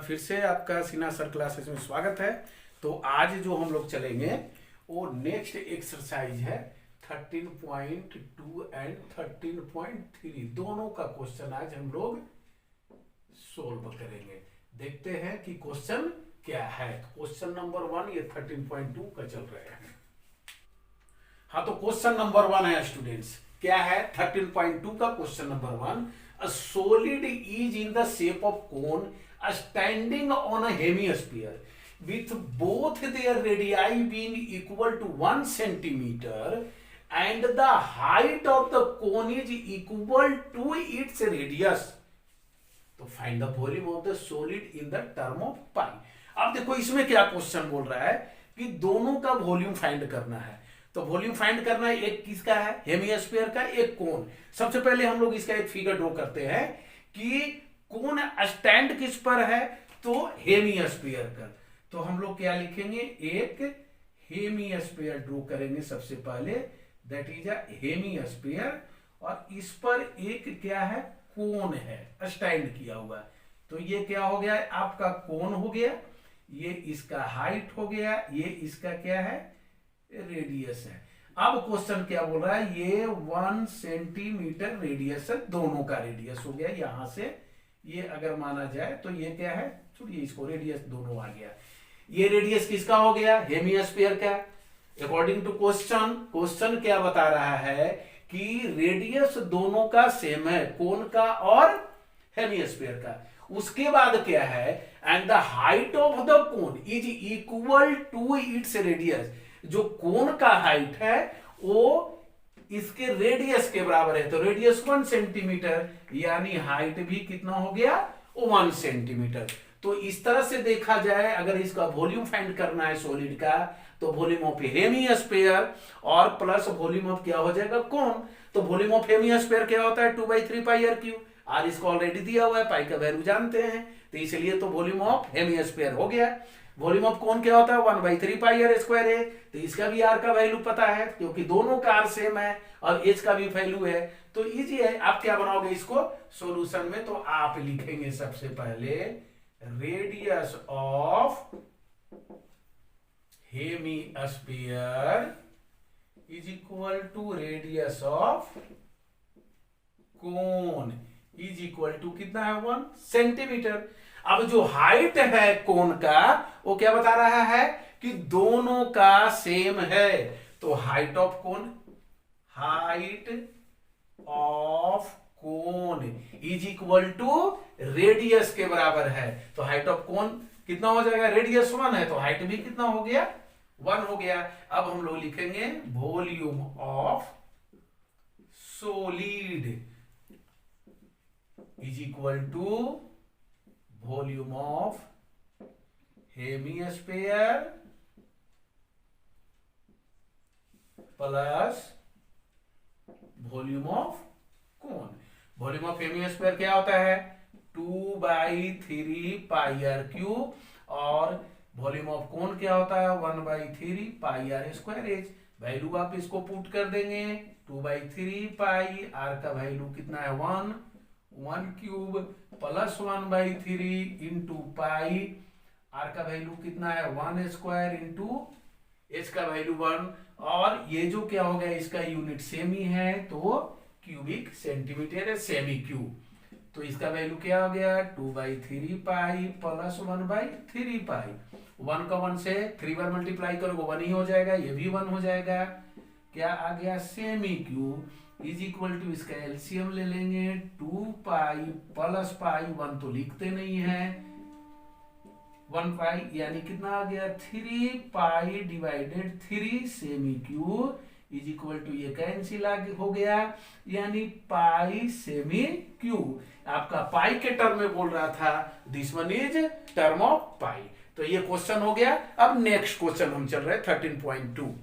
फिर से आपका सीना सर क्लासेस में स्वागत है। तो आज जो हम लोग चलेंगे वो नेक्स्ट एक्सरसाइज है 13.2 एंड 13.3 दोनों का क्वेश्चन आज हम लोग सोल्व करेंगे। देखते हैं कि क्वेश्चन क्या है। क्वेश्चन नंबर 1 ये 13.2 का चल रहा है। हाँ, तो क्वेश्चन नंबर 1 है स्टूडेंट्स, क्या है 13.2 का question number 1। A solid is in the shape of cone standing on a hemisphere with both their radii being equal to 1 centimeter and the height of the cone is equal to its radius. तो find the volume of the solid in the term of pi. अब देखो इसमें क्या question बोल रहा है कि दोनों का वॉल्यूम फाइंड करना है। तो वॉल्यूम फाइंड करना है, एक किसका है हेमिस्फीयर का, एक कोन। सबसे पहले हम लोग इसका एक फिगर ड्रॉ करते हैं कि कोन स्टैंड किस पर है, तो हेमिस्फीयर का। तो हम लोग क्या लिखेंगे, एक हेमिस्फीयर ड्रॉ करेंगे सबसे पहले, दैट इज अ हेमिस्फीयर, और इस पर एक क्या है कोन है स्टैंड किया हुआ। तो ये क्या हो गया, आपका कोन हो गया, ये इसका हाइट हो गया, ये इसका क्या है रेडियस है। अब क्वेश्चन क्या बोल रहा है, ये 1 सेंटीमीटर रेडियस है, दोनों का रेडियस हो गया। यहां से ये अगर माना जाए तो ये क्या है, छोड़िए इसको, रेडियस दोनों आ गया। ये रेडियस किसका हो गया, हेमिस्फीयर का। अकॉर्डिंग टू क्वेश्चन, क्वेश्चन क्या बता रहा है कि रेडियस दोनों का सेम है, कोन का और हेमिस्फीयर का। उसके बाद क्या है, and the height of the cone is equal to its radius. जो कोन का हाइट है वो इसके रेडियस के बराबर है। तो रेडियस 1 सेंटीमीटर, यानी हाइट भी कितना हो गया 1 सेंटीमीटर। तो इस तरह से देखा जाए, अगर इसका वॉल्यूम फाइंड करना है सॉलिड का, तो वॉल्यूम ऑफ हेमिस्फीयर और प्लस वॉल्यूम ऑफ क्या हो जाएगा कोन। तो वॉल्यूम ऑफ हेमिस्फीयर क्या होता है 2/3 पाई आर क्यूब। आर इसको ऑलरेडी दिया हुआ है, पाई का वैल्यू जानते हैं, तो इसलिए तो वॉल्यूम ऑफ हेमिस्फीयर हो गया। वॉल्यूम ऑफ कोन क्या होता है 1/3 पाई आर स्क्वायर है। तो इसका भी आर का वैल्यू पता है, क्योंकि दोनों का आर सेम है और एच का भी वैल्यू है। तो इजी है। आप क्या बनाओगे इसको सॉल्यूशन में, तो आप लिखेंगे सबसे पहले radius of hemisphere is equal to radius of cone is equal to कितना है 1 सेंटीमीटर। अब जो हाइट है कोन का वो क्या बता रहा है कि दोनों का सेम है। तो height of cone, height of cone is equal to radius के बराबर है। तो हाइट ऑफ कोन कितना हो जाएगा, रेडियस 1 है, तो हाइट भी कितना हो गया 1 हो गया। अब हम लोग लिखेंगे volume of solid is equal to volume of hemisphere plus volume of cone. Volume of hemisphere क्या होता है 2/3 पाई आर क्यूब, और वॉल्यूम ऑफ कोन क्या होता है 1/3 pi are square H. Value आप इसको पुट कर देंगे, 2/3 पाई, आर का वैल्यू कितना है 1 cube, plus 1/3 into pi, R का वैल्यू कितना है 1 स्क्वायर इंटू एच का वैल्यू 1। और ये जो क्या हो गया, इसका यूनिट सेमी है, तो क्यूबिक सेंटीमीटर है, सेमी क्यूब। तो इसका वैल्यू क्या हो गया 2/3 पाई प्लस 1/3 पाई। 1 का 1 से 3 बार मल्टीप्लाई करोगे 1 ही हो जाएगा, ये भी 1 हो जाएगा। क्या आ गया semi cube is equal to, इसका एलसीएम ले लेंगे 2 पाई प्लस पाई, 1 तो लिखते नहीं है, 1 पाई यानी कितना आ गया 3 pi divided 3 semi cube is equal to, ये कैंसिल हो गया, यानी पाई सेमी क्यूब। आपका पाई के टर्म में बोल रहा था, this one is term of pi. तो ये क्वेश्चन हो गया। अब नेक्स्ट क्वेश्चन हम चल रहे 13.2।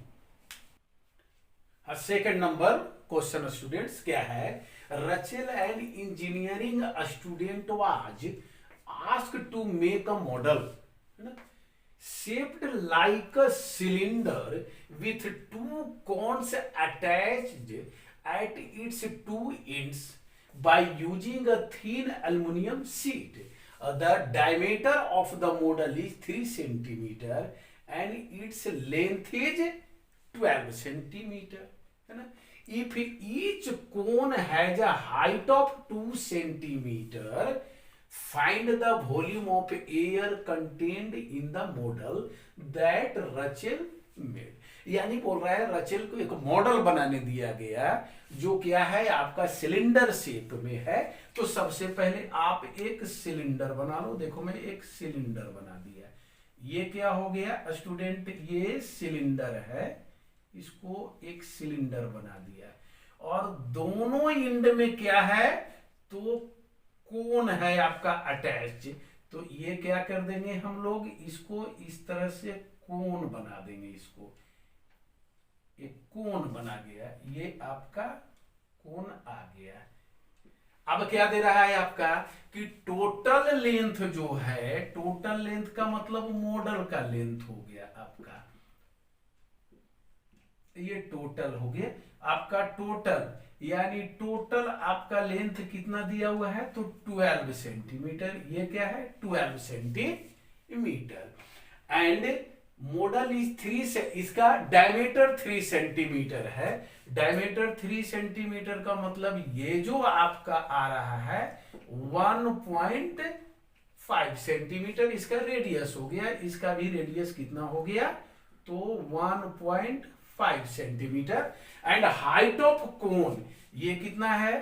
सेकेंड नंबर क्वेश्चन स्टूडेंट्स क्या है, Rachel and engineering student was asked to make a model shaped like a cylinder with two cones attached at its two ends by using a thin aluminum sheet. The diameter of the model is 3 centimetre and its length is 12 centimetre, है ना। If each cone has a height of 2 centimetre, find the volume of air contained in the model that Rachel made. यानी बोल रहा है Rachel को एक model बनाने दिया गया जो क्या है आपका सिलेंडर शेप में है। तो सबसे पहले आप एक सिलेंडर बना लो। देखो मैं एक सिलेंडर बना दिया। ये क्या हो गया स्टूडेंट, ये सिलेंडर है, इसको एक सिलेंडर बना दिया और दोनों एंड में क्या है तो कोन है आपका अटैच। तो ये क्या कर देंगे हम लोग, इसको इस तरह से कोन बना देंगे। इसको एक कोन बना गया, ये आपका कोन आ गया। अब क्या दे रहा है आपका कि टोटल लेंथ जो है, टोटल लेंथ का मतलब मॉडल का लेंथ हो गया आपका, ये टोटल हो गया आपका टोटल, यानी टोटल आपका लेंथ कितना दिया हुआ है तो 12 सेंटीमीटर। ये क्या है 12 सेंटीमीटर एंड मॉडल इज 3 से, इसका डायमीटर 3 सेंटीमीटर है। डायमीटर 3 सेंटीमीटर का मतलब ये जो आपका आ रहा है 1.5 सेंटीमीटर इसका रेडियस हो गया। इसका भी रेडियस कितना हो गया तो 1.5 सेंटीमीटर एंड हाइट ऑफ कोन ये कितना है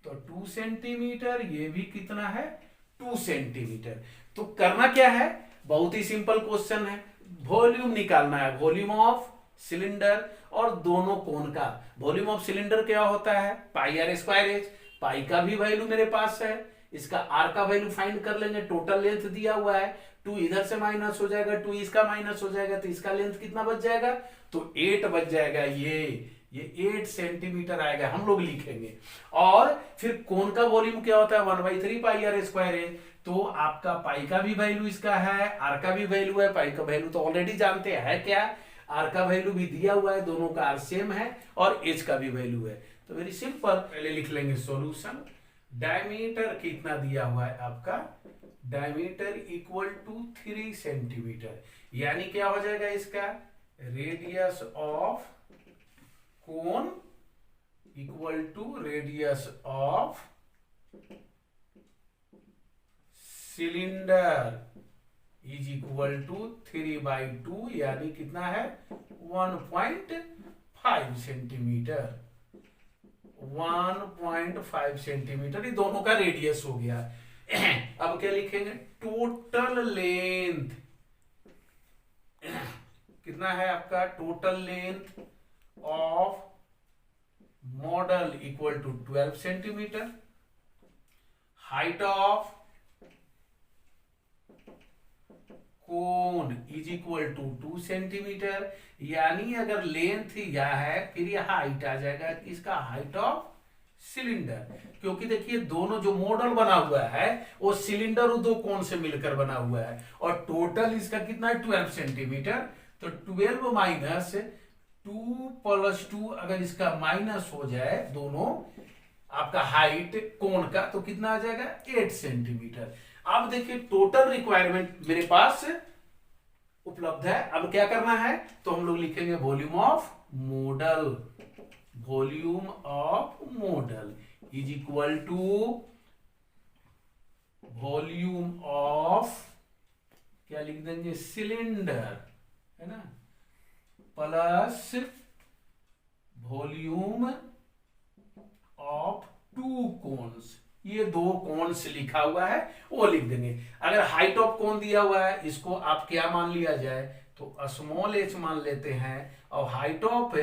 तो 2 सेंटीमीटर, ये भी कितना है 2 सेंटीमीटर। तो करना क्या है, बहुत ही सिंपल क्वेश्चन है, वॉल्यूम निकालना है, वॉल्यूम ऑफ सिलेंडर और दोनों कोन का। वॉल्यूम ऑफ सिलेंडर क्या होता है पाई आर स्क्वायर एच। पाई का भी वैल्यू मेरे पास है, इसका आर का वैल्यू फाइंड कर लेंगे। टोटल लेंथ दिया हुआ है, 2 इधर से माइनस हो जाएगा, 2 इसका माइनस हो जाएगा, तो इसका लेंथ कितना बच जाएगा तो 8 बच जाएगा। ये 8 सेंटीमीटर आएगा, हम लोग लिखेंगे। और फिर कोन का वॉल्यूम क्या होता है 1/3 पाई आर स्क्वायर है। तो आपका पाई का भी वैल्यू इसका है, आर का भी वैल्यू है। पाई का वैल्यू तो ऑलरेडी जानते हैं क्या, आर का वैल्यू भी दिया हुआ है, दोनों का आर सेम है और एच का भी वैल्यू है। तो वेरी सिंपल, पहले लिख लेंगे सॉल्यूशन। डायमीटर कितना दिया हुआ है आपका, डायमीटर इक्वल टू 3 सेंटीमीटर, यानी क्या हो जाएगा इसका radius of cone equal to radius of cylinder is equal to 3/2, यानी कितना है 1.5 सेंटीमीटर। 1.5 सेंटीमीटर ये दोनों का रेडियस हो गया। अब क्या लिखेंगे टोटल लेंथ कितना है आपका, total length of model equal to 12 centimetre, height of cone is equal to 2 centimetre, यानी अगर लेंथ यह है फिर यह हाइट आ जाएगा किसका हाइट ऑफ सिलेंडर। क्योंकि देखिए दोनों जो मॉडल बना हुआ है वो सिलेंडर और दो कोन से मिलकर बना हुआ है और टोटल इसका कितना है 12 सेंटीमीटर। तो 12 माइनस 2 प्लस 2 अगर इसका माइनस हो जाए दोनों आपका हाइट कोन का तो कितना आ जाएगा 8 सेंटीमीटर। अब देखिए टोटल रिक्वायरमेंट मेरे पास उपलब्ध है। अब क्या करना है तो हम लोग लिखेंगे volume of model, volume of model is equal to volume of क्या लिख देंगे सिलेंडर, है ना, प्लस वॉल्यूम ऑफ 2 कोन्स। ये 2 कोन्स लिखा हुआ है वो लिख देंगे। अगर हाइट ऑफ कोन दिया हुआ है इसको आप क्या मान लिया जाए तो स्मॉल एच मान लेते हैं और हाइट ऑफ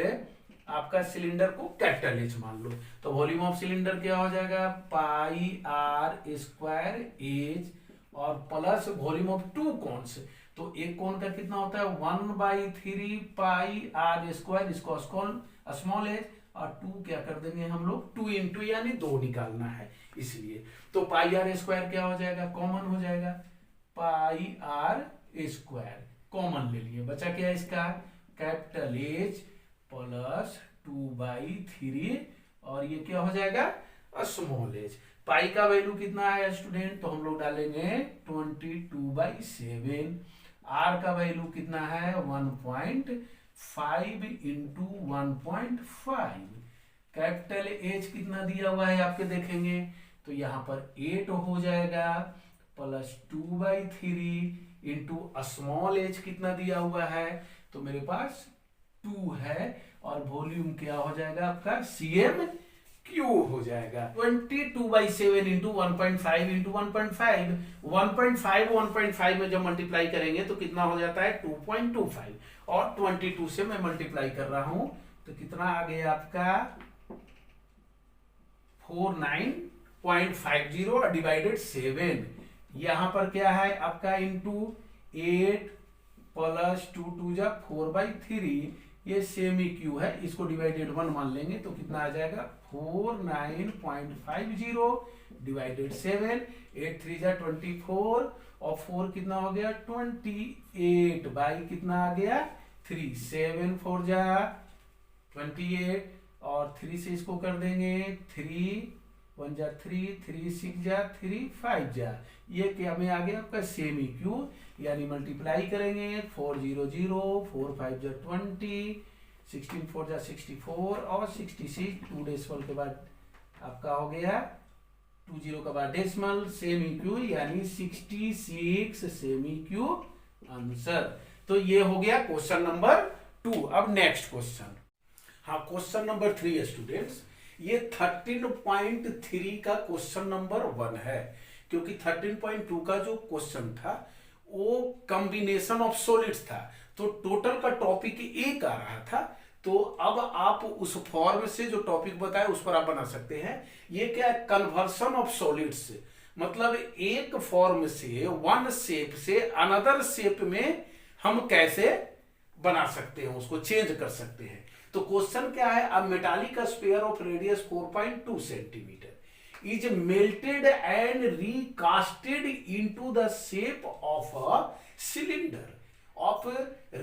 आपका सिलेंडर को कैपिटल एच मान लो। तो वॉल्यूम ऑफ सिलेंडर क्या हो जाएगा पाई आर स्क्वायर एच और प्लस वॉल्यूम ऑफ 2 कोन्स। तो एक कोन का कितना होता है 1/3 पाई आर स्क्वायर, इसको स्मॉल एच और 2 क्या कर देंगे हम लोग 2 इंटू यानी 2 निकालना है इसलिए। तो पाई आर स्क्वायर क्या हो जाएगा कॉमन हो जाएगा, पाई आर स्क्वायर कॉमन ले लिए, बचा क्या इसका कैपिटल एच प्लस 2/3 और ये क्या हो जाएगा स्मॉल एच। पाई का वैल्यू कितना है स्टूडेंट, तो हम लोग डालेंगे 22/7। आर का वैल्यू कितना है 1.5 इंटू 1.5। कैपिटल एच कितना दिया हुआ है आपके देखेंगे, तो यहाँ पर 8 हो जाएगा, प्लस 2/3 इंटू स्मॉल एच कितना दिया हुआ है, तो मेरे पास 2 है, और वॉल्यूम क्या हो जाएगा आपका cm क्यूब हो जाएगा। 22/7 इंटू 1.5 इंटू 1.5, 1.5 में जब मल्टीप्लाई करेंगे तो कितना हो जाता है 2.25, और 22 से मैं मल्टीप्लाई कर रहा हूं तो कितना आ गया आपका 49.50 डिवाइडेड 7। यहां पर क्या है आपका इंटू 8 प्लस 2 जा 4/3, ये सेमी क्यू है, इसको डिवाइडेड 1 मान लेंगे तो कितना आ जाएगा 49.50 डिवाइडेड 7, 8 3 जा 24, और 4 कितना हो गया 28 बाई कितना आ गया 3, 7 4 जा 28, और 3 से इसको कर देंगे 3 1 जा 3, 3 6 जा 3 5 जा, ये क्या में आ गया आपका सेमी क्यू, यानी मल्टीप्लाई करेंगे 4 0 0 4 5 जा 20, 16 4 जा 64, और 66 2 डेसिमल के बाद आपका हो गया 2 0 के बाद डेसिमल सेमी क्यू, यानी 66 सेमी क्यू आंसर। तो ये हो गया क्वेश्चन नंबर 2। अब नेक्स्ट क्वेश्चन, हाँ क्वेश्चन नंबर 3 स्टूडेंट्स, ये 13.3 का क्वेश्चन नंबर 1 है, क्योंकि 13.2 का जो क्वेश्चन था वो कॉम्बिनेशन ऑफ सॉलिड्स था, तो टोटल का टॉपिक एक आ रहा था, तो अब आप उस फॉर्म से जो टॉपिक बताए उस पर आप बना सकते हैं। ये क्या है कन्वर्सन ऑफ सॉलिड्स, मतलब एक फॉर्म से वन शेप से अनदर शेप में हम कैसे बना सकते हैं, उसको चेंज कर सकते हैं। तो क्वेश्चन क्या है, अ metallic sphere of radius 4.2 centimetre is melted and recasted into the shape of a cylinder of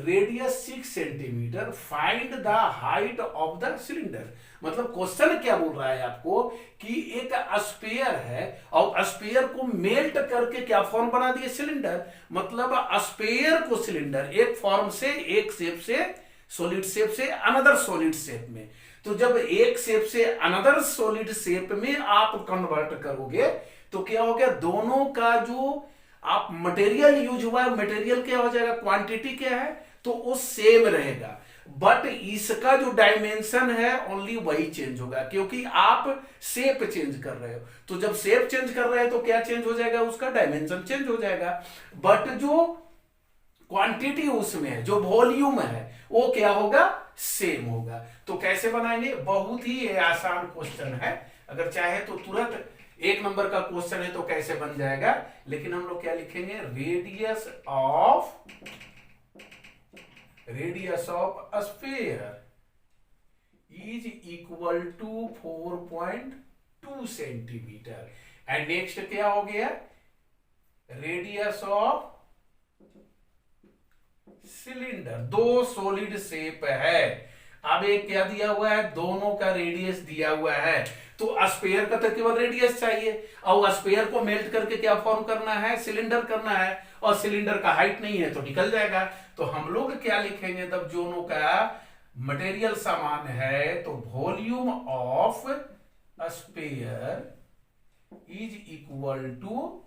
radius 6 centimeter. Find the height of the cylinder. मतलब क्वेश्चन क्या बोल रहा है आपको कि एक स्फीयर है और स्फीयर को मेल्ट करके क्या फॉर्म बना दिए सिलेंडर, मतलब स्फीयर को सिलेंडर एक फॉर्म से एक शेप से सॉलिड शेप से अनदर सॉलिड शेप में, तो जब एक शेप से अनदर सॉलिड शेप में आप कन्वर्ट करोगे तो क्या हो गया, दोनों का जो आप मटेरियल यूज हुआ है मटेरियल क्या हो जाएगा, क्वांटिटी क्या है तो वो सेम रहेगा, बट इसका जो डायमेंशन है ओनली वही चेंज होगा, क्योंकि आप शेप चेंज कर रहे हो। तो जब शेप चेंज कर रहे हैं तो क्या चेंज हो जाएगा, उसका डायमेंशन चेंज हो जाएगा, बट जो क्वांटिटी उसमें है, जो वॉल्यूम है वो क्या होगा, सेम होगा। तो कैसे बनाएंगे, बहुत ही आसान क्वेश्चन है, अगर चाहे तो तुरंत 1 नंबर का क्वेश्चन है तो कैसे बन जाएगा, लेकिन हम लोग क्या लिखेंगे, radius of sphere is equal to 4.2 centimetre, and next क्या हो गया, रेडियस ऑफ सिलेंडर, दो सॉलिड शेप है, अब एक क्या दिया हुआ है, दोनों का रेडियस दिया हुआ है, तो स्फीयर का तो केवल रेडियस चाहिए, और स्फीयर को मेल्ट करके क्या फॉर्म करना है, सिलेंडर करना है, और सिलेंडर का हाइट नहीं है तो निकल जाएगा। तो हम लोग क्या लिखेंगे, तब दोनों का मटेरियल समान है तो volume of sphere is equal to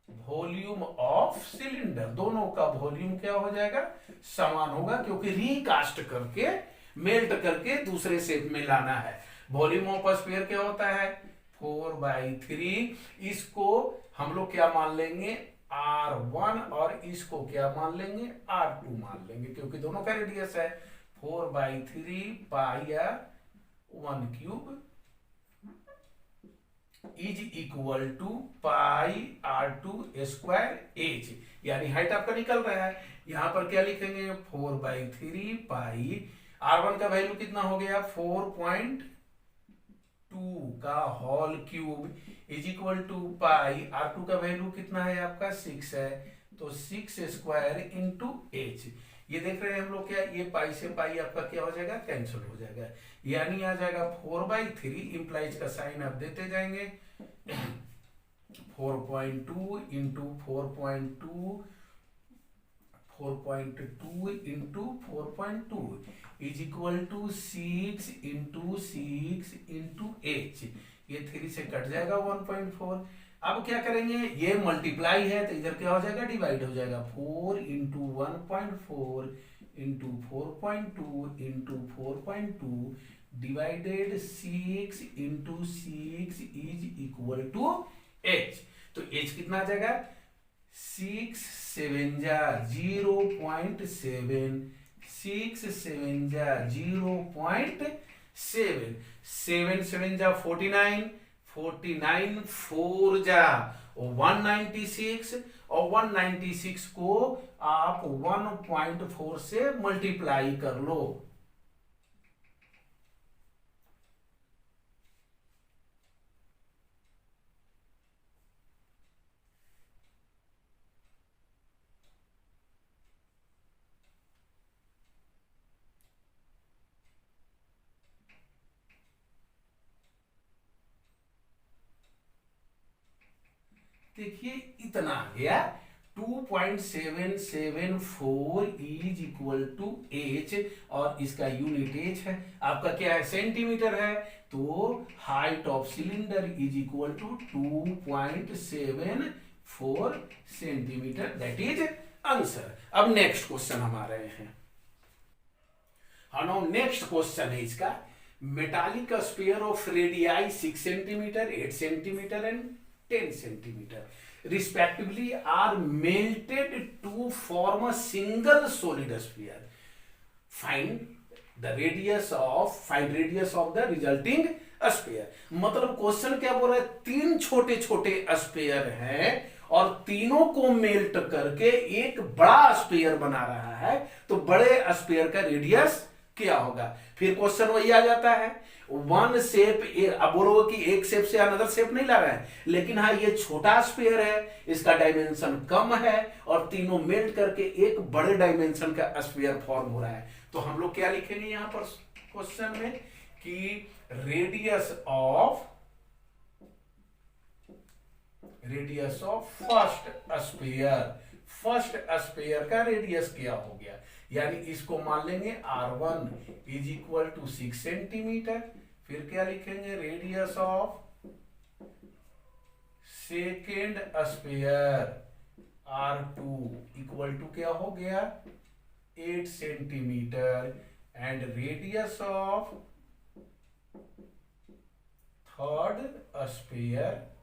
volume of cylinder, दोनों का वॉल्यूम क्या हो जाएगा, समान होगा, क्योंकि रिकास्ट करके मेल्ट करके दूसरे शेप में लाना है। वॉल्यूम ऑफ स्फीयर क्या होता है 4/3, इसको हम लोग क्या मान लेंगे R1, और इसको क्या मान लेंगे R2 मान लेंगे, क्योंकि दोनों का रेडियस है 4/3 pi 1³ is equal to pi R2 square H, यानी हाइट आपका निकल रहा है। यहां पर क्या लिखेंगे 4/3 पाई, R1 का वैल्यू कितना हो गया 4.2 का whole cube is equal to pi, R2 का वैल्यू कितना है आपका 6 है, तो 6 स्क्वायर इंटू H, ये देख रहे हैं हम लोग क्या, ये पाई से पाई आपका क्या हो जाएगा, कैंसिल हो जाएगा, यानी आ जाएगा 4/3, इंप्लाइज का साइन आप देते जाएंगे, 4.2 into 4.2 into 4.2 is equal to 6 into 6 into H, ये 3 से कट जाएगा 1.4। अब क्या करेंगे, ये मल्टीप्लाई है तो इधर क्या हो जाएगा, डिवाइड हो जाएगा, 4 into 1.4 into 4.2 into 4.2 divided 6 into 6 is equal to H. तो एच कितना आ जाएगा, 6 7 जा 0.7, 6 7 जा 0.7, 7 7 जा 49, 49 4 जा 196, और 196 को आप 1.4 से मल्टीप्लाई कर लो। देखिए इतना आ गया, 2.774 इज इक्वल टू एच, और इसका यूनिट एच है आपका क्या है, सेंटीमीटर है, तो height of cylinder is equal to 2.74 centimetre, that is answer. अब नेक्स्ट क्वेश्चन हम आ रहे हैं, हाँ नेक्स्ट क्वेश्चन है इसका, metallic sphere of radii 6 centimetre, 8 centimetre and 10 centimeter respectively are melted to form a single solid sphere. Find radius of the resulting sphere. मतलब question क्या बोल रहा है, 3 छोटे छोटे स्पेयर हैं और तीनों को मेल्ट करके एक बड़ा स्पेयर बना रहा है, तो बड़े स्पेयर का रेडियस क्या होगा। फिर क्वेश्चन वही आ जाता है, वन शेप, अब बोलोगे कि एक शेप से अनदर शेप नहीं ला रहा है, लेकिन हाँ ये छोटा स्फीयर है, इसका डायमेंशन कम है और तीनों मेल्ट करके एक बड़े डायमेंशन का स्फीयर फॉर्म हो रहा है। तो हम लोग क्या लिखेंगे यहां पर क्वेश्चन में कि रेडियस ऑफ फर्स्ट स्फीयर का रेडियस क्या हो गया, यानी इसको मान लेंगे R1 is equal to 6 centimetre. फिर क्या लिखेंगे, radius of second sphere R2 equal to क्या हो गया, 8 centimetre, and radius of third sphere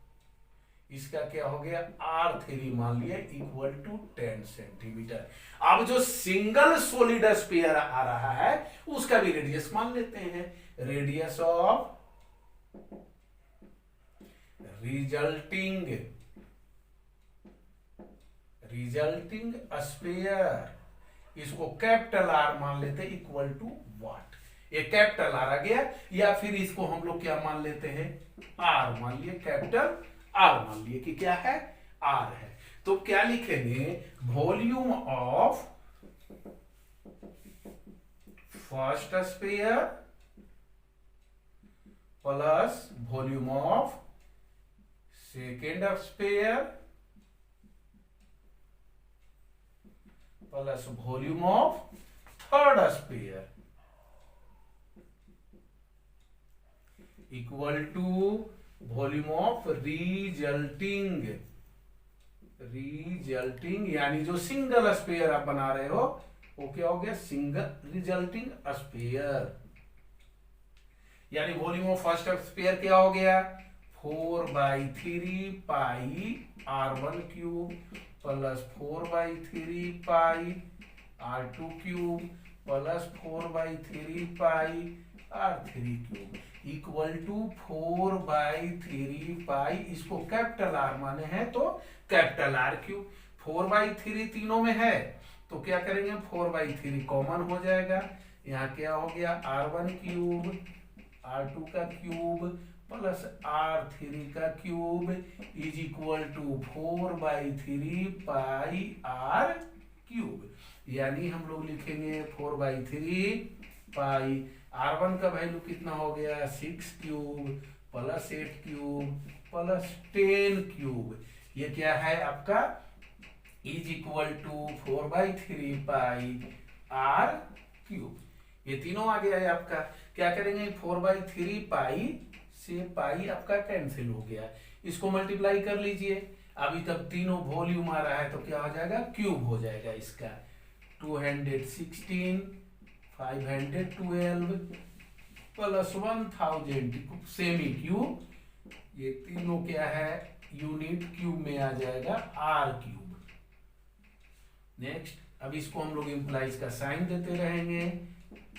इसका क्या हो गया, R3 मान लिया इक्वल टू 10 सेंटीमीटर। अब जो सिंगल सोलिड स्फीयर आ रहा है उसका भी रेडियस मान लेते हैं, रेडियस ऑफ रिजल्टिंग स्फीयर, इसको कैपिटल R मान लेते हैं इक्वल टू व्हाट, ये कैपिटल R आ गया, या फिर इसको हम लोग क्या मान लेते हैं, R मान लिए, कैपिटल R मान लिए कि क्या है, R है। तो क्या लिखेंगे, volume of first sphere plus volume of second sphere plus volume of third sphere equal to volume of resulting, यानी जो सिंगल स्फीयर आप बना रहे हो वो क्या हो गया, सिंगल रिजल्टिंग स्फीयर, यानी वॉल्यूम ऑफ फर्स्ट स्फीयर क्या हो गया, 4/3 pi R1 cube plus 4/3 pi R2 cube plus 4/3 pi R3 cube equal to 4/3 pi, इसको कैपिटल R माने हैं तो कैपिटल R क्यूब, 4/3 तीनों में है तो क्या करेंगे, 4/3 कॉमन हो जाएगा, यहाँ क्या हो गया, R1 क्यूब R2 का क्यूब प्लस R3 का cube is equal to 4/3 pi R cube. यानी हम लोग लिखेंगे 4/3 पाई। R1 का वैल्यू कितना हो गया 6 cube plus 8 cube plus 10 cube, ये क्या है आपका is equal to 4/3 pi R cube. ये तीनों आ गया है आपका। क्या करेंगे 4/3 पाई से पाई आपका कैंसिल हो गया, इसको मल्टीप्लाई कर लीजिए। अभी तक तीनों वॉल्यूम आ रहा है तो क्या हो जाएगा क्यूब हो जाएगा इसका 216 512 प्लस 1000 सेमी क्यूब, ये तीनों क्या है यूनिट क्यूब में आ जाएगा R क्यूब। नेक्स्ट अब इसको हम लोग इंप्लाइज का साइन देते रहेंगे।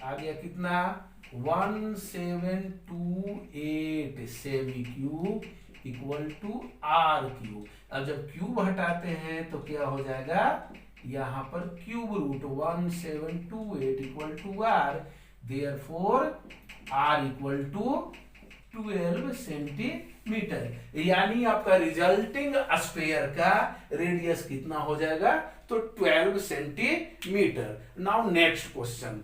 आ गया कितना 1728 semi cube equal to R cube. अब जब क्यूब हटाते हैं तो क्या हो जाएगा यहां पर cube root 1728 equal to R, therefore R equal to 12 centimetre, यानी आपका रिजल्टिंग स्फीयर का रेडियस कितना हो जाएगा तो 12 सेंटीमीटर। Now next question.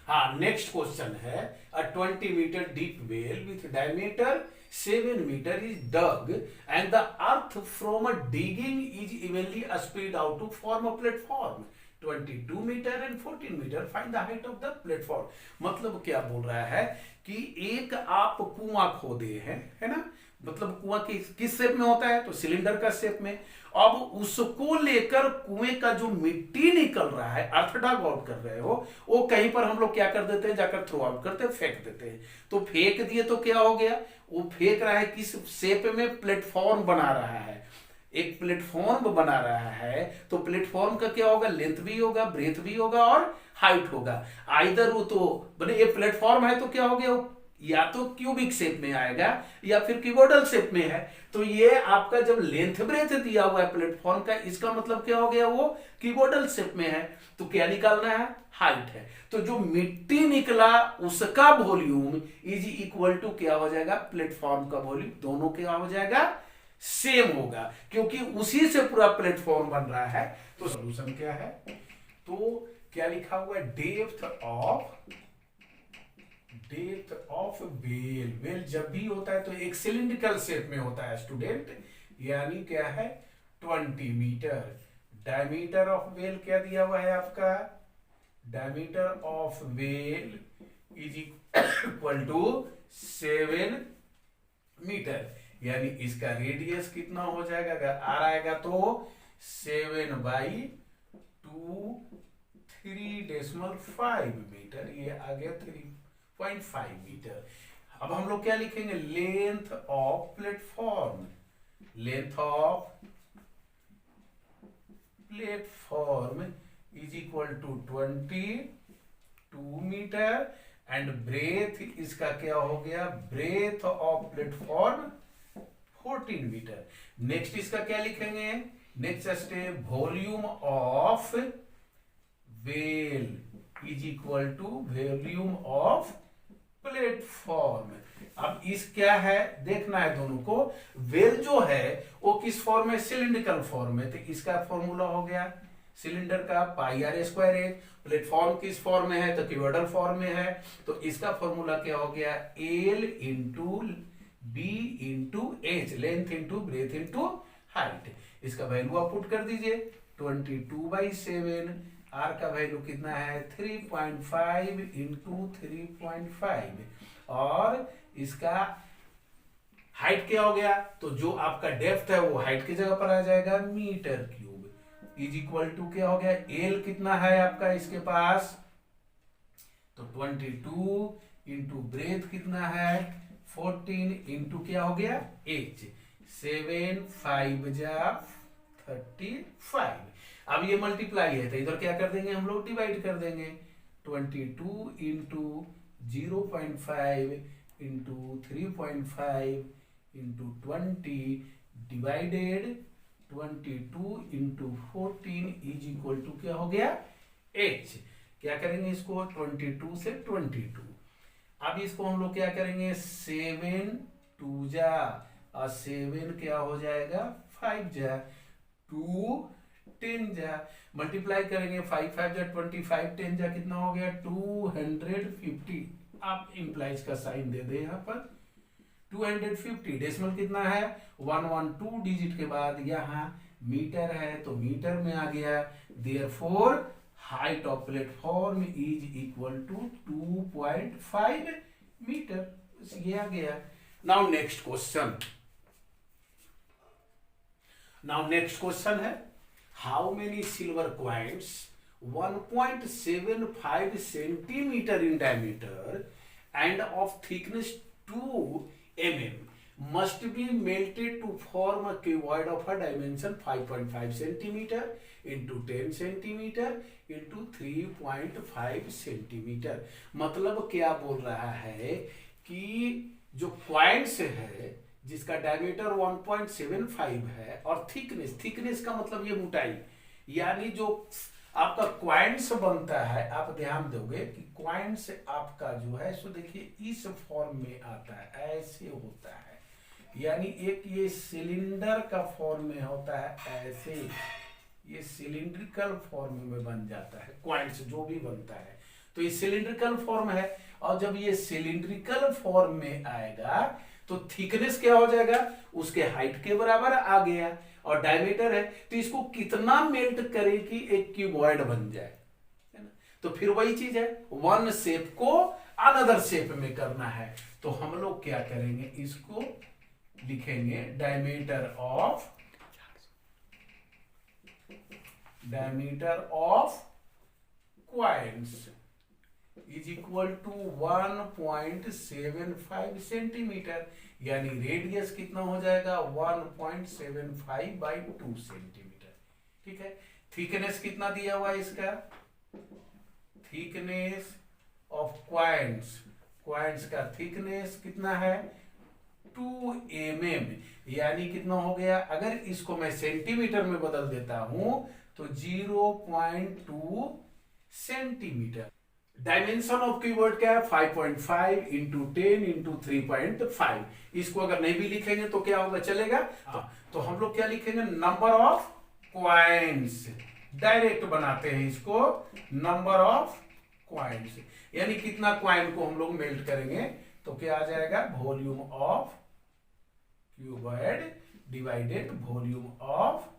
हाँ नेक्स्ट क्वेश्चन है a 20 meter deep well with diameter 7 meter is dug and the earth from a digging is evenly spread out to form a platform 22 meter and 14 meter, find the height of the platform। मतलब क्या बोल रहा है कि एक आप कुआं खोदे हैं, है ना, मतलब कुआं किस शेप में होता है तो सिलेंडर का शेप में। अब उसको लेकर कुएं का जो मिट्टी निकल रहा है अर्थ डग आउट कर रहे हो, वो कहीं पर हम लोग क्या कर देते हैं जाकर थ्रो आउट करते हैं, फेंक देते हैं। तो फेंक दिए तो क्या हो गया, वो फेंक रहा है किस शेप में, प्लेटफॉर्म बना रहा है, एक प्लेटफॉर्म बना रहा है। तो प्लेटफॉर्म का क्या होगा लेंथ भी होगा ब्रेथ भी होगा और हाइट होगा। आइदर वो तो बने ये प्लेटफॉर्म है तो क्या हो गया या तो क्यूबिक शेप में आएगा या फिर क्यूबोइडल शेप में है। तो ये आपका जब लेंथ ब्रेथ दिया हुआ है प्लेटफॉर्म का, इसका मतलब क्या हो गया वो क्यूबोइडल शेप में है। तो क्या निकालना है हाइट है। तो जो मिट्टी निकला उसका वॉल्यूम इज इक्वल टू क्या हो जाएगा प्लेटफॉर्म का वॉल्यूम, दोनों क्या हो जाएगा सेम होगा क्योंकि उसी से पूरा प्लेटफॉर्म बन रहा है। तो सॉल्यूशन क्या है तो क्या लिखा हुआ है डेप्थ ऑफ वेल। वेल जब भी होता है तो एक सिलिंड्रिकल शेप में होता है स्टूडेंट, यानी क्या है 20 मीटर। डायमीटर ऑफ वेल क्या दिया हुआ है आपका, diameter of well is equal to 7 metre, यानी इसका रेडियस कितना हो जाएगा, अगर आर आएगा तो 7/2 3.5 मीटर, ये आ गया 3.5 मीटर। अब हम लोग क्या लिखेंगे length of platform, length of platform is equal to 22 metre and breadth इसका क्या हो गया, breadth of platform 14 metre. Next इसका क्या लिखेंगे, next step volume of well is equal to volume of platform. अब इस क्या है देखना है दोनों को, वेल जो है वो किस फॉर्म में, सिलिंड्रिकल फॉर्म में, तो इसका फॉर्मूला हो गया सिलेंडर का πr², प्लेटफॉर्म किस फॉर्म में है तो क्यूबोइडल फॉर्म में है, तो इसका फॉर्मूला क्या हो गया L into B into H, length into breadth into height. इसका वैल्यू आप पुट कर दीजिए 22/7, R का वैल्यू कितना है 3.5 इंटू 3.5 और इसका हाइट क्या हो गया, तो जो आपका डेप्थ है वो हाइट की जगह पर आ जाएगा metre cube is equal to क्या हो गया, एल कितना है आपका इसके पास तो 22 इंटू ब्रेथ कितना है 14 इंटू क्या हो गया H, 7 5 जा 35। अब ये मल्टीप्लाई है तो इधर क्या कर देंगे हम लोग डिवाइड कर देंगे 22 into 0.5 into 3.5 into 20 divided 22 into 14 is equal to क्या हो गया H। क्या करेंगे इसको 22 से 22, अब इसको हम लोग क्या करेंगे 7 2 जा और 7 क्या हो जाएगा 5 जा 2 10 जा, मल्टीप्लाई करेंगे 5 5 जा 25, 10 जा कितना हो गया 250। आप इंप्लाइज का साइन दे दे यहाँ पर 250। डेसिमल कितना है 112 डिजिट के बाद यहाँ मीटर है तो मीटर में आ गया। Therefore height of platform is equal to 2.5 metre. ये आ गया। नाउ नेक्स्ट क्वेश्चन है how many silver coins 1.75 centimetre in diameter and of thickness 2 mm must be melted to form a cuboid of a dimension 5.5 centimeter into 10 centimeter into 3.5 centimeter। मतलब क्या बोल रहा है कि जो क्वाइंस है जिसका डायमीटर 1.75 है और थिकनेस का मतलब ये मोटाई, यानी जो आपका क्वाइंस बनता है, आप ध्यान दोगे कि क्वाइंस आपका जो है सो देखिए इस फॉर्म में आता है, ऐसे होता है, यानी एक ये सिलेंडर का फॉर्म में होता है, ऐसे ये सिलिंड्रिकल फॉर्म में बन जाता है क्वाइंस जो भी बनता है। तो ये सिलिंड्रिकल फॉर्म है और जब ये सिलिंड्रिकल फॉर्म में आएगा तो थिकनेस क्या हो जाएगा उसके हाइट के बराबर आ गया और डायमीटर है तो इसको कितना मेल्ट करे कि एक क्यूबॉइड बन जाए, है ना। तो फिर वही चीज है, वन शेप को अनदर शेप में करना है तो हम लोग क्या करेंगे, इसको लिखेंगे diameter of coins is equal to 1.75 centimetre, यानी रेडियस कितना हो जाएगा 1.75 बाई 2 सेंटीमीटर। ठीक है, थिकनेस कितना दिया हुआ है इसका, थिकनेस ऑफ क्वाइंस का थिकनेस कितना है 2 mm, यानी कितना हो गया, अगर इसको मैं सेंटीमीटर में बदल देता हूं तो 0.2 सेंटीमीटर। डायमेंशन ऑफ कीवर्ड क्या है 5.5 इंटू 10 इंटू 3.5। इसको अगर नहीं भी लिखेंगे तो क्या होगा, चलेगा। तो हम लोग क्या लिखेंगे, नंबर ऑफ क्वाइंस, डायरेक्ट बनाते हैं इसको, नंबर ऑफ क्वाइंस, यानी कितना क्वाइन को हम लोग मेल्ट करेंगे तो क्या आ जाएगा, volume of cuboid divided volume of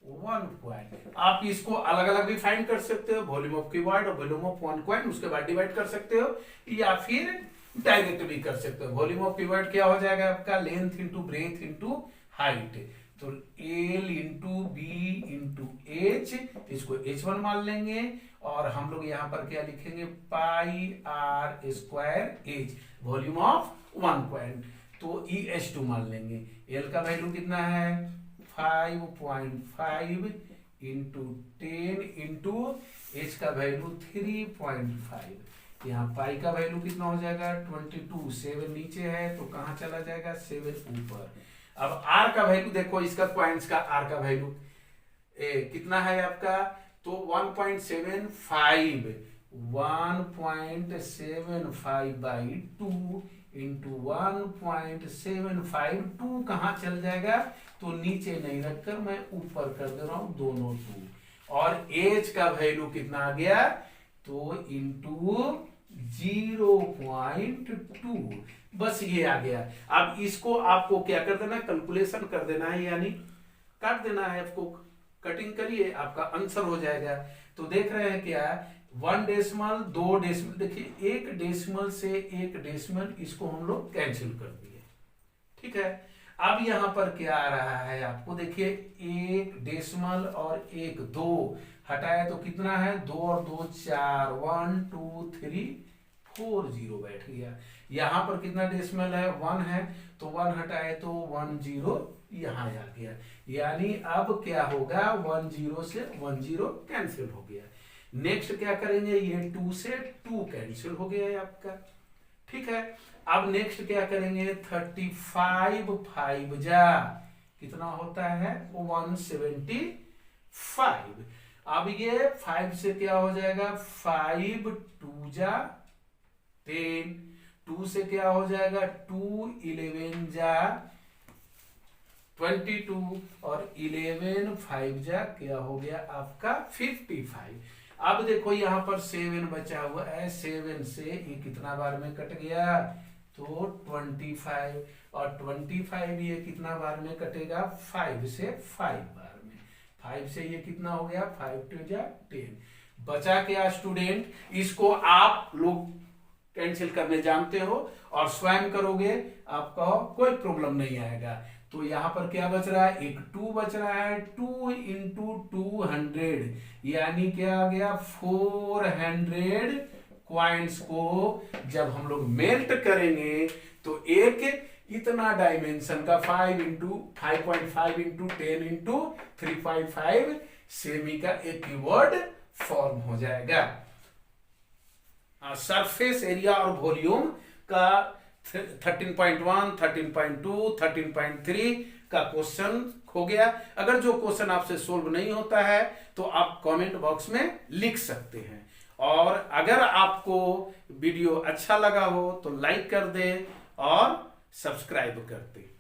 one coin. आप इसको अलग अलग भी फाइंड कर सकते हो, वॉल्यूम ऑफ क्यूबॉइड और वॉल्यूम ऑफ वन क्वाइन, उसके बाद डिवाइड कर सकते हो या फिर डायरेक्ट भी कर सकते हो। वॉल्यूम ऑफ क्यूबॉइड क्या हो जाएगा आपका, length into breadth into height, तो L into B into H, इसको H1 मान लेंगे और हम लोग यहाँ पर क्या लिखेंगे pi are square h, volume of one coin, तो EH2 मान लेंगे। L का वैल्यू कितना है 5.5 इंटू 10 इंटू H का वैल्यू 3.5, यहाँ पाई का वैल्यू कितना हो जाएगा 22, 7 नीचे है तो कहाँ चला जाएगा 7 ऊपर। अब R का वैल्यू देखो, इसका क्वाइंस का R का वैल्यू कितना है आपका, तो 1.75 बाई 2 इंटू 1.75, 2 कहाँ चल जाएगा तो नीचे नहीं रखकर मैं ऊपर कर दे रहा हूं दोनों 2, और H का वैल्यू कितना आ गया तो इंटू 0.2, बस ये आ गया। अब इसको आपको क्या कर देना, कैलकुलेशन कर देना है, यानी काट देना है, आपको कटिंग करिए आपका आंसर हो जाएगा। तो देख रहे हैं क्या, 1 डेसिमल 2 डेसिमल, देखिए 1 डेसिमल से 1 डेसिमल इसको हम लोग कैंसिल कर दिए। ठीक है, अब यहां पर क्या आ रहा है आपको, देखिए 1 डेसिमल और 1 2 हटाया तो कितना है 2 और 2 4, 1 2 3 4 0 बैठ गया। यहां पर कितना डेसिमल है 1 है तो 1 हटाए तो 1 0 यहां आ गया, यानी अब क्या होगा 1 0 से 1 0 कैंसिल हो गया। नेक्स्ट क्या करेंगे, ये 2 से 2 कैंसिल हो गया है आपका। ठीक है, अब नेक्स्ट क्या करेंगे 35 5 जा कितना होता है 175। अब ये 5 से क्या हो जाएगा 5 2 जा 10, 2 से क्या हो जाएगा 2 11 जा 22 और 11 5 जा क्या हो गया आपका 55। अब देखो यहाँ पर 7 बचा हुआ है, 7 से ये कितना बार में कट गया तो 25, और 25 ये कितना बार में कटेगा 5 से 5 बार में, 5 से ये कितना हो गया 5 2 जा 10। बचा क्या स्टूडेंट, इसको आप लोग कैंसिल करने जानते हो और स्वयं करोगे, आपका कोई प्रॉब्लम नहीं आएगा। तो यहां पर क्या बच रहा है, एक 2 बच रहा है, 2 इंटू 200 यानी क्या आ गया 400 क्वाइंट्स को जब हम लोग मेल्ट करेंगे तो एक इतना डायमेंशन का 5 इंटू 5.5 इंटू 10 इंटू 3.5 सेमी का एक कीवर्ड फॉर्म हो जाएगा। सरफेस एरिया और वॉल्यूम का 13.1, 13.2, 13.3 का क्वेश्चन हो गया। अगर जो क्वेश्चन आपसे सोल्व नहीं होता है तो आप कमेंट बॉक्स में लिख सकते हैं। और अगर आपको वीडियो अच्छा लगा हो तो लाइक कर दें और सब्सक्राइब कर दें।